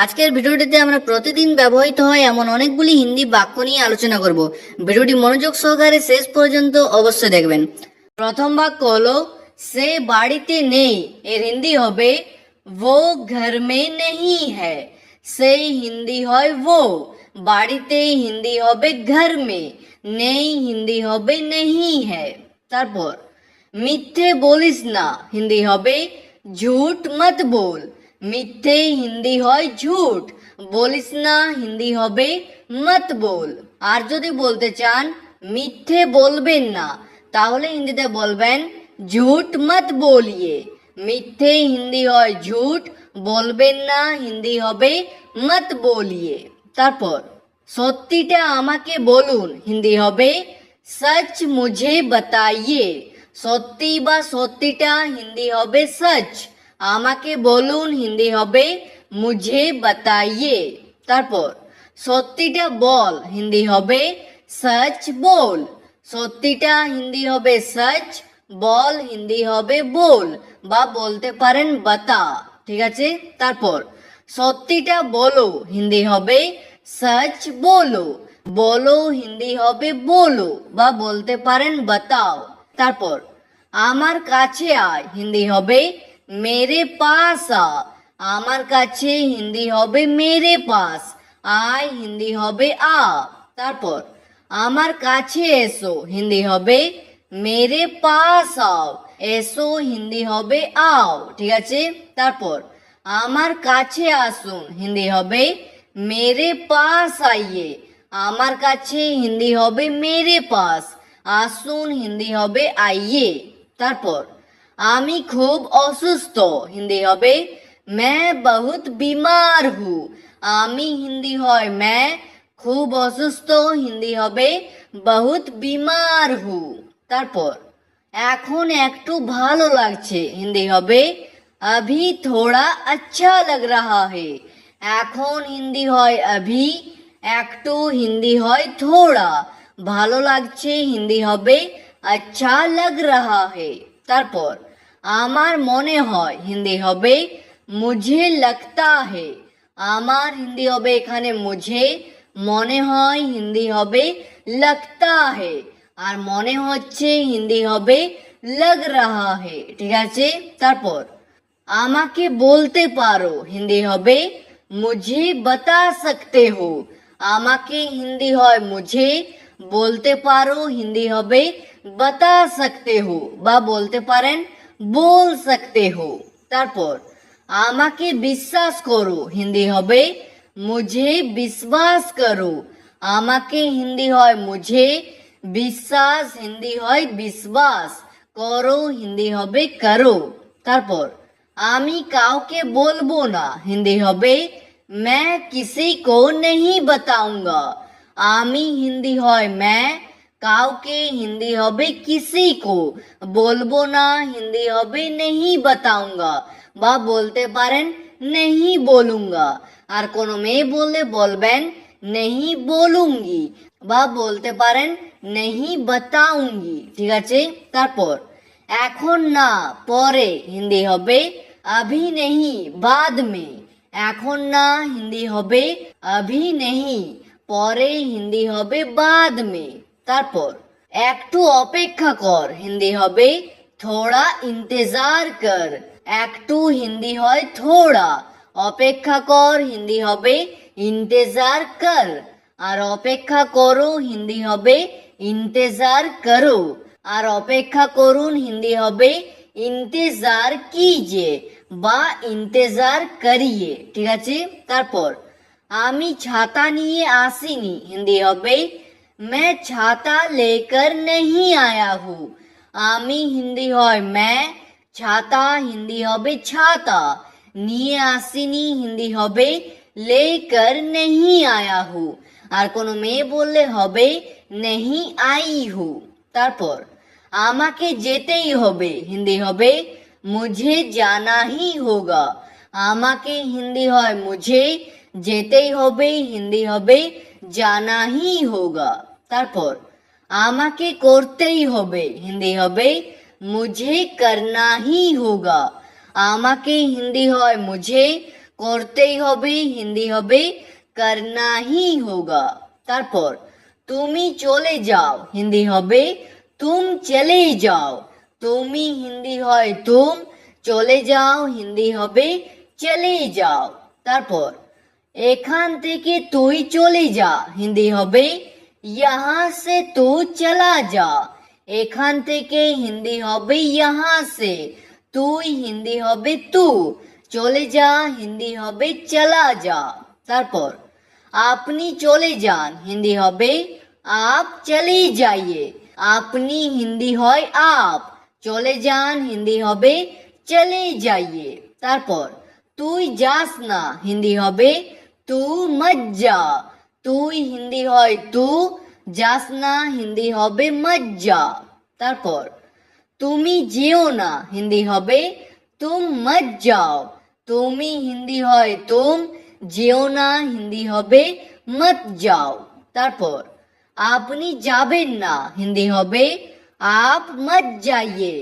আজকের ভিডিওটিতে আমরা প্রতিদিন ব্যবহৃত হয় এমন অনেকগুলি হিন্দি বাক্য নিয়ে আলোচনা করব। ভিডিওটি মনোযোগ সহকারে শেষ পর্যন্ত অবশ্যই দেখবেন। প্রথম বাক্য হলো সে বাড়িতে নেই, এর হিন্দি হবে वो घर में नहीं है। সে হিন্দি হয় वो, বাড়িতে হিন্দি হবে घर में, নেই হিন্দি হবে नहीं है। তারপর মিথ্যে বলিস না হিন্দি হবে झूठ मत बोल। মিথ্যে হিন্দি হয় ঝুট, বলিস না হিন্দি হবে মত বল। আর যদি বলতে চান মিথ্যে বলবেন না তাহলে হিন্দিতে বলবেন ঝুট মত বলিয়ে। মিথ্যে হিন্দি হয় ঝুট, বলবেন না হিন্দি হবে মত বলিয়ে। তারপর সত্যিটা আমাকে বলুন হিন্দি হবে সচ মুঝে বাতাইয়ে। সত্যি বা সত্যিটা হিন্দি হবে সচ, আমাকে বলুন হিন্দি হবে মুঝে বাতাইয়ে। তারপর সত্যিটা বল হিন্দি হবে সচ বল। সত্যিটা হিন্দি হবে সচ, বল হিন্দি হবে বল বা বলতে পারেন বাতা, ঠিক আছে। তারপর সত্যিটা বলো হিন্দি হবে সচ বলো, বলো হিন্দি হবে বলো বা বলতে পারেন বাতাও। তারপর আমার কাছে আয় হিন্দি হবে मेरे पास आ। আমার কাছে হিন্দি হবে मेरे पास, আয় হিন্দি হবে আ। তারপর আমার কাছে এসো হিন্দি হবে मेरे पास आओ। এসো হিন্দি হবে আও, ঠিক আছে। তারপর আমার কাছে আসুন হিন্দি হবে मेरे पास आइए। আমার কাছে হিন্দি হবে मेरे पास, আসুন হিন্দি হবে आइए। তারপর আমি খুব অসুস্থ হিন্দি হবে मैं बहुत बीमार हूँ। আমি হিন্দি হয় मैं, খুব অসুস্থ হিন্দি হবে बहुत बीमार हूँ। তারপর এখন একটু ভালো লাগছে হিন্দি হবে अभी थोड़ा अच्छा लग रहा है। এখন হিন্দি হয় अभी, একটু হিন্দি হয় थोड़ा, ভালো লাগছে হিন্দি হবে अच्छा लग रहा है। তারপর আমার মনে হয় হিন্দি হবে মুঝে लगता है। আমার হিন্দি হবে এখানে মুঝে, মনে হয় হিন্দি হবে लगता है, আর মনে হচ্ছে হিন্দি হবে लग रहा है, ঠিক আছে। তারপর আমাকে বলতে পারো হিন্দি হবে मुझे बता सकते हो। আমাকে হিন্দি হয় মুঝে, বলতে পারো হিন্দি হবে बता सकते हो বা বলতে পারেন बोल सकते हो। তারপর আমাকে বিশ্বাস করো হিন্দি হবে मुझे विश्वास करो। আমাকে হিন্দি হয় मुझे, বিশ্বাস হিন্দি হয় विश्वास, করো হিন্দি হবে করো। তারপর আমি কাউকে বলবো না হিন্দি হবে मैं किसी को नहीं बताऊंगा। আমি হিন্দি হয় मैं, কাউকে হিন্দি হবে किसी को, বলবো না হিন্দি হবে नहीं बताऊंगा বা বলতে পারেন नहीं बोलूंगा। আর কোনো মেয়ে বললে বলবেন नहीं बोलूंगी বা বলতে পারেন नहीं बताऊंगी, ঠিক আছে। তারপর এখন না পরে হিন্দি হবে अभी नहीं बाद में। এখন না হিন্দি হবে अभी नहीं, পরে হিন্দি হবে बाद में। তারপর একটু অপেক্ষা কর হিন্দি হবে थोड़ा इंतजार कर। একটু হিন্দি হয় थोड़ा, অপেক্ষা কর হিন্দি হবে इंतजार कर, আর অপেক্ষা করো হিন্দি হবে इंतजार करो, আর অপেক্ষা করুন হিন্দি হবে इंतजार कीजिए বা इंतजार करिए, ঠিক আছে। তারপর আমি ছাতা নিয়ে আসিনি হিন্দি হবে मैं छाता लेकर नहीं आया हूँ। আমি হিন্দি হয় मैं, ছাতা হিন্দি হবে ছাতা, নিয়ে আসিনি হিন্দি হবে लेकर नहीं आया हूँ, আর কোনো মেয়ে বললে হবে नहीं आई हूँ। তারপর আমাকে যেতেই হবে হিন্দি হবে मुझे जाना ही होगा। আমাকে হিন্দি হয় मुझे, যেতেই হবে হিন্দি হবে जाना ही होगा। তারপর আমাকে করতেই হবে হিন্দি হবে मुझे करना ही होगा। আমাকে হিন্দি হয় मुझे, করতেই হবে হিন্দি হবে करना ही होगा। তারপর তুমি চলে যাও হিন্দি হবে तुम चले जाओ। তুমি হিন্দি হয় तुम, চলে যাও হিন্দি হবে চলে যাও। তারপর এখান থেকে তুই চলে যা হিন্দি হবে यहाँ से तू चला जा। এখান থেকে হিন্দি হবে यहाँ से, তুই হিন্দি হবে তু, চলে যা হিন্দি হবে চলা যা। তারপর আপনি চলে যান হিন্দি হবে आप चले जाइए। আপনি হিন্দি হয় आप, চলে যান হিন্দি হবে চলে যাইয়ে। তারপর তুই যাস না হিন্দি হবে तू मत जा। তুই হিন্দি হয় তু, যাস না হিন্দি হবে मत जा। তারপর তুমি যেও না হিন্দি হবে तुम मत जाओ। তুমি হিন্দি হয় तुम, যেও না হিন্দি হবে मत जाओ। তারপর আপনি যাবেন না হিন্দি হবে आप मत जाइए।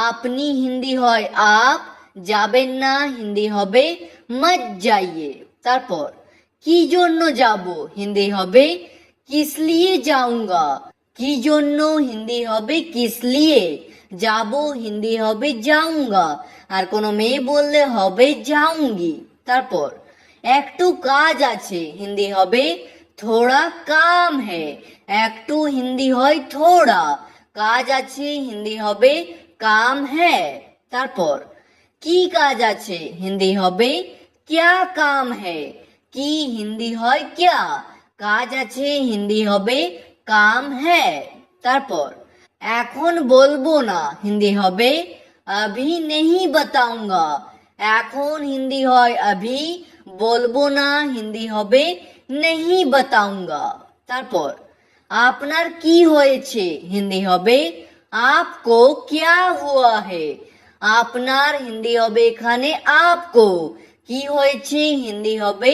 আপনি হিন্দি হয় आप, যাবেন না হিন্দি হবে मत जाइए। তারপর কি জন্য যাব হিন্দি হবে किस लिए जाऊंगा। কি জন্য হিন্দি হবে किस लिए, যাব হিন্দি হবে जाऊंगा, আর কোনো মেয়ে বললে হবে जाऊंगी। তারপর একটু কাজ আছে হিন্দি হবে थोड़ा काम है। একটু হিন্দি হয় थोड़ा, কাজ আছে হিন্দি হবে काम है। তারপর কি কাজ আছে হিন্দি হবে क्या काम है। কি হিন্দি হয় क्या, কাজ আছে হিন্দি হবে काम है। তারপর এখন বলবো না হিন্দি হবে अभी नहीं बताऊंगा। এখন হিন্দি হয় अभी, বলবো না হিন্দি হবে नहीं बताऊंगा। তারপর আপনার কি হয়েছে হিন্দি হবে आपको क्या हुआ है। আপনার হিন্দি হবে এখানে आपको, কি হয়েছে হিন্দি হবে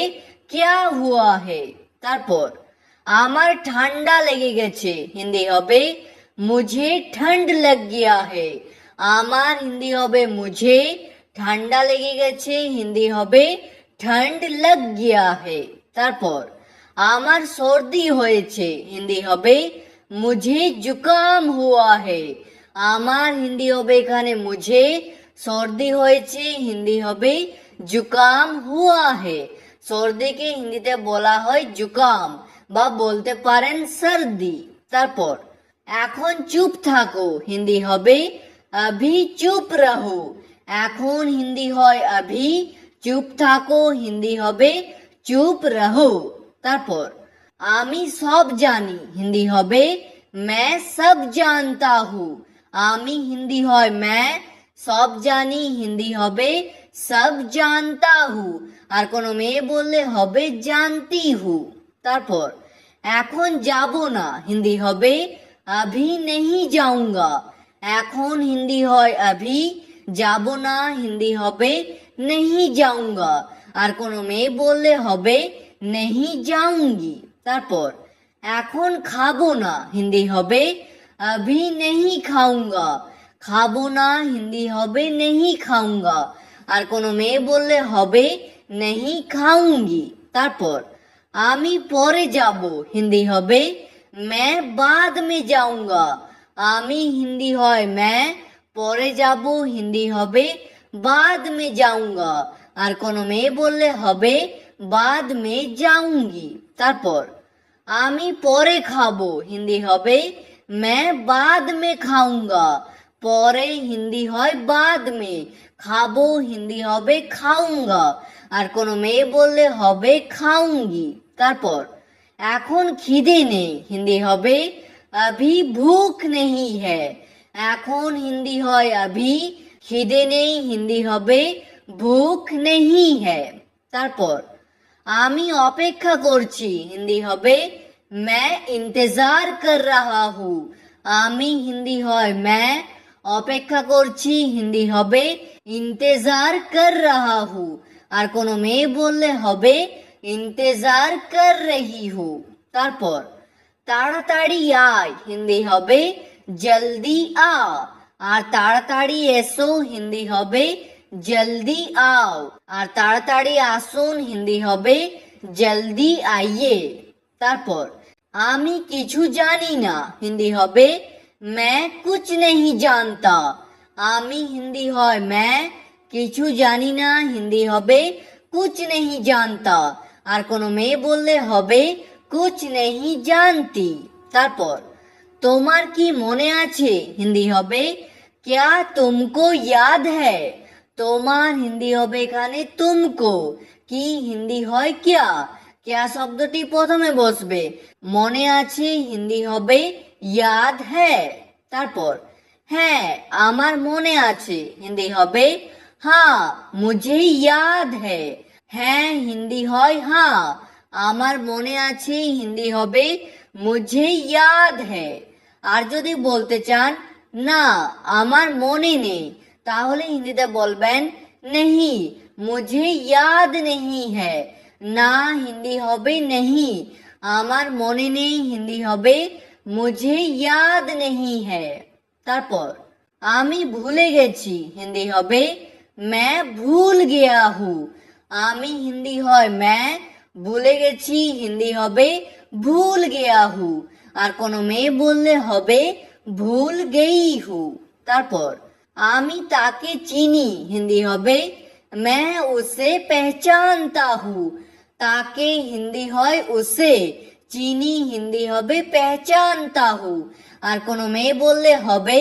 क्या हुआ है। তারপর আমার ঠান্ডা লেগে গেছে হিন্দি হবে मुझे ठंड लग गया है। আমার হিন্দি হবে मुझे, ঠান্ডা লেগে গেছে হিন্দি হবে ठंड लग गया है। তারপর আমার সর্দি হয়েছে হিন্দি হবে मुझे जुकाम हुआ है। আমার হিন্দি হবে এখানে मुझे, সর্দি হয়েছে হিন্দি হবে जुकाम हुआ है। সর্দিকে হিন্দিতে বলা হয় जुकाम বা বলতে পারেন সর্দি। তারপর এখন চুপ থাকো হিন্দি হবে अभी चुप रहो। এখন হিন্দি হয় अभी, চুপ থাকো হিন্দি হবে চুপ रहो। তারপর আমি সব জানি হিন্দি হবে मैं सब जानता हूँ। আমি হিন্দি হয় मैं, সব জানি হিন্দি হবে सब जानता हूँ, আর কোনো মেয়ে বললে হবে जानती हूँ। তারপর এখন যাব না হিন্দি হবে अभी नहीं जाऊंगा। এখন হিন্দি হয় अभी, যাব না হিন্দি হবে नहीं जाऊंगा, আর কোনো মেয়ে বললে হবে नहीं जाऊंगी। তারপর এখন খাবো না হিন্দি হবে अभी नहीं खाऊंगा। খাবো না হিন্দি হবে नहीं खाऊंगा, আর কোনো মেয়ে বললে হবে नहीं खाऊंगी। তারপর আমি পরে যাব হিন্দি হবে मैं बाद में जाऊंगा। আমি হিন্দি হয় मैं, পরে যাব হিন্দি হবে बाद में जाऊंगा, আর কোনো মেয়ে বললে হবে बाद में जाऊंगी। তারপর আমি পরে খাবো হিন্দি হবে मैं बाद में खाऊंगा। পরে হিন্দি হয় बाद में, খাবো হিন্দি হবে খাऊंगा, আর কোনো মেয়ে বললে হবে খাऊंगी। তারপর এখন খিদে নেই হিন্দি হবে अभी भूख नहीं है। এখন হিন্দি হয় अभी, খিদে নেই হিন্দি হবে भूख नहीं है। তারপর আমি অপেক্ষা করছি হিন্দি হবে मैं इंतजार कर रहा हूँ। আমি হিন্দি হয় मैं, অপেক্ষা করছি হিন্দি হবে इंतजार कर रहा हूँ, আর কোনো মেয়ে বললে হবে इंतजार कर रही हूँ। তারপর তাড়াতাড়ি আয় হিন্দি হবে जल्दी आ, আর তাড়াতাড়ি এসো হিন্দি হবে জলদি আও। আর তাড়াতাড়ি আসুন হিন্দি হবে জলদি আইয়ে। তারপর আমি কিছু জানি না হিন্দি হবে मैं कुछ नहीं जानता। আমি হিন্দি হয় मैं, কিছু জানি না হিন্দি হবে कुछ नहीं जानता। আর কোনো মেয়ে বললে হবে कुछ नहीं जानती। তারপর তোমার কি মনে আছে হিন্দি হবে क्या तुमको याद है। তোমার হিন্দি হবে এখানে তুমকো, কি হিন্দি হয় क्या। क्या শব্দটি প্রথমে বসবে, মনে আছে হিন্দি হবে याद है। তারপর হ্যাঁ আমার মনে আছে হিন্দি হবে हाँ मुझे याद है। হ্যাঁ হিন্দি হয় हाँ, আমার মনে আছে হিন্দি হবে मुझे याद है। আর যদি বলতে চান না আমার মনে নেই, তাহলে হিন্দিতে বলবেন नहीं मुझे याद नहीं है। না হিন্দি হবে नहीं, আমার মনে নেই হিন্দি হবে मुझे याद नहीं है। তারপর আমি ভুলে গেছি হিন্দি হবে मैं भूल गया हूँ। আমি হিন্দি হয় मैं, ভুলে গেছি হিন্দি হবে भूल गया हूँ। আর কোনো মেয়ে বললে হবে ভুল গেই হু। তারপর আমি তাকে চিনি হিন্দি হবে मैं उसे पहचानता हूँ। তাকে হিন্দি হয় उसे, চিনি হিন্দি হবে पहचानता हूँ। আর কোনো মেয়ে বললে হবে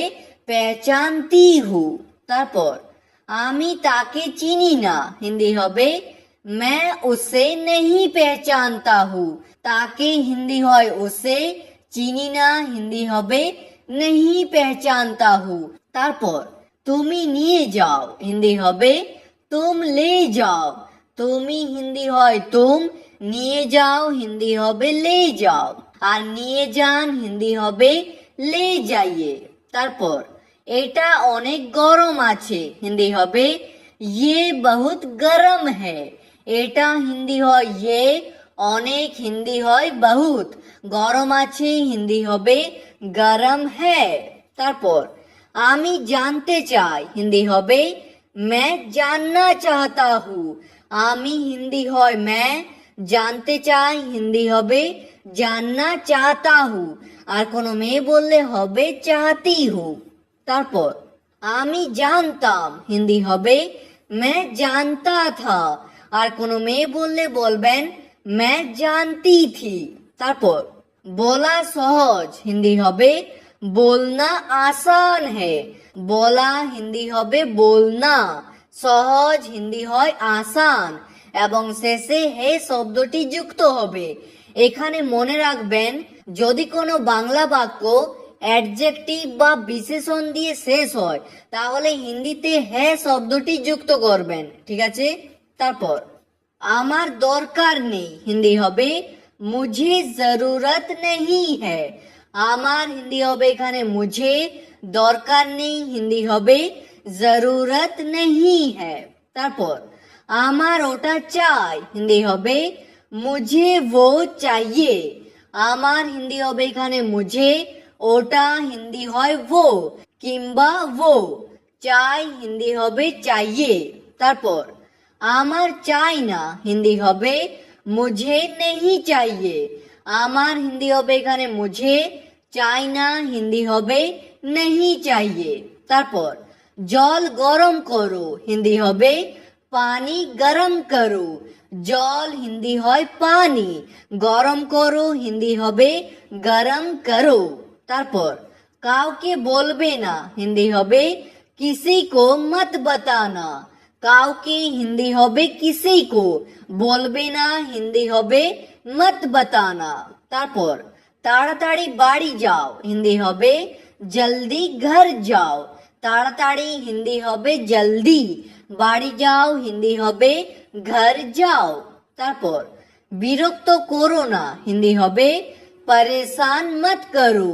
पहचानती हूँ। তারপর আমি তাকে চিনি না হিন্দি হবে मैं उसे नहीं पहचानता हूँ। তাকে হিন্দি হয় उसे, চিনি না হিন্দি হবে नहीं पहचानता हूँ। তারপর তুমি নিয়ে যাও হিন্দি হবে तुम ले जाओ। তুমি হিন্দি হয় तुम, নিয়ে যাও হিন্দি হবে ले जाओ। আর নিয়ে যান হিন্দি হবে ले जाइए। তারপর এটা অনেক গরম আছে হিন্দি হবে ये बहुत गरम है। এটা হিন্দি হয় ये, অনেক হিন্দি হয় बहुत, গরম আছে হিন্দি হবে गरम है। তারপর আমি জানতে চাই হিন্দি হবে मैं जानना चाहता हूँ। আমি হিন্দি হয় मैं, জানতে চাই হিন্দি হবে जानना चाहता हूँ। আর কোনো মেয়ে বললে হবে चाहती हूँ। তারপর আমি জানতাম হিন্দি হবে मैं जानता था। আর কোনো মেয়ে বললে বলবেন मैं जानती थी। তারপর বলা সহজ হিন্দি হবে बोलना आसान है। বলা হিন্দি হবে बोलना, সহজ হিন্দি হয় আসান, এবং শেষে হে শব্দটি যুক্ত হবে। এখানে মনে রাখবেন যদি কোনো বাংলা বাক্য অ্যাডজেক্টিভ বা বিশেষণ দিয়ে শেষ হয় তাহলে হিন্দিতে হে শব্দটি যুক্ত করবেন, ঠিক আছে। তারপর আমার দরকার নেই হিন্দি হবে मुझे जरूरत नहीं है। আমার হিন্দি হবে এখানে मुझे, দরকার নেই হিন্দি হবে जरूरत नहीं है। তারপর আমার ওটা চাই হিন্দি হবে मुझे वो चाहिए। আমার হিন্দি হবে এখানে मुझे, ওটা হিন্দি হয় वो কিংবা वो, চাই হিন্দি হবে चाहिए। তারপর আমার চাই না হিন্দি হবে मुझे नहीं चाहिए। আমার হিন্দি হবে এখানে मुझे, চাই না হিন্দি হবে नहीं चाहिए। তারপর জল গরম করো হিন্দি হবে পানি গরম করো। জল হিন্দি হয় পানি, গরম করো হিন্দি হবে গরম করো। তারপর কাউকে বলবে না হিন্দি হবে किसी को मत बताना। কাউকে হিন্দি হবে किसी को, বলবে না হিন্দি হবে मत बताना। তারপর তাড়াতাড়ি বাড়ি যাও হিন্দি হবে जल्दी घर जाओ। তাড়াতাড়ি হিন্দি হবে जल्दी, বাড়ি যাও হিন্দি হবে घर जाओ। তারপর বিরক্ত করো না হিন্দি হবে परेशान मत करो।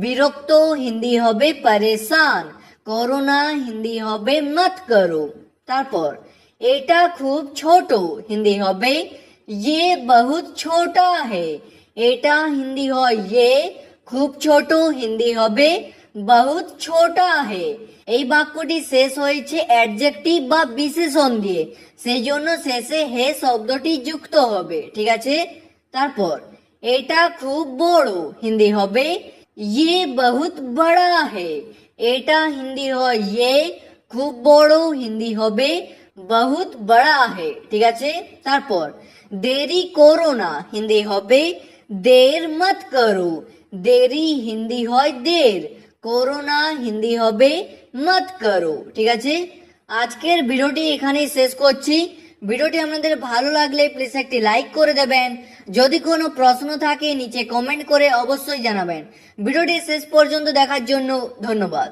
বিরক্ত হিন্দি হবে परेशान, করো না হিন্দি হবে मत करो। তারপর এটা খুব ছোট হিন্দি হবে ये बहुत छोटा है। এটা হিন্দি হয় ये, খুব ছোট হিন্দি হবে বহুত ছোটা হে। এই বাক্যটি শেষ হয়েছে অ্যাডজেক্টিভ বা বিশেষণ দিয়ে, সেই জন্য শেষে হে শব্দটি যুক্ত হবে, ঠিক আছে। তারপর এটা খুব বড়, হিন্দি হবে ইয়ে বহুত বড়া হে। এটা হিন্দি হয় ইয়ে, খুব বড় হিন্দি হবে বহুত বড়া হে, ঠিক আছে। তারপর দেরি করো না, হিন্দি হবে দের মত করো। দেরি হিন্দি হয় দের, করো না হিন্দি হবে মত করো, ঠিক আছে। আজকের ভিডিওটি এখানেই শেষ করছি। ভিডিওটি আপনাদের ভালো লাগলে প্লিজ একটি লাইক করে দেবেন। যদি কোনো প্রশ্ন থাকে নিচে কমেন্ট করে অবশ্যই জানাবেন। ভিডিওটি শেষ পর্যন্ত দেখার জন্য ধন্যবাদ।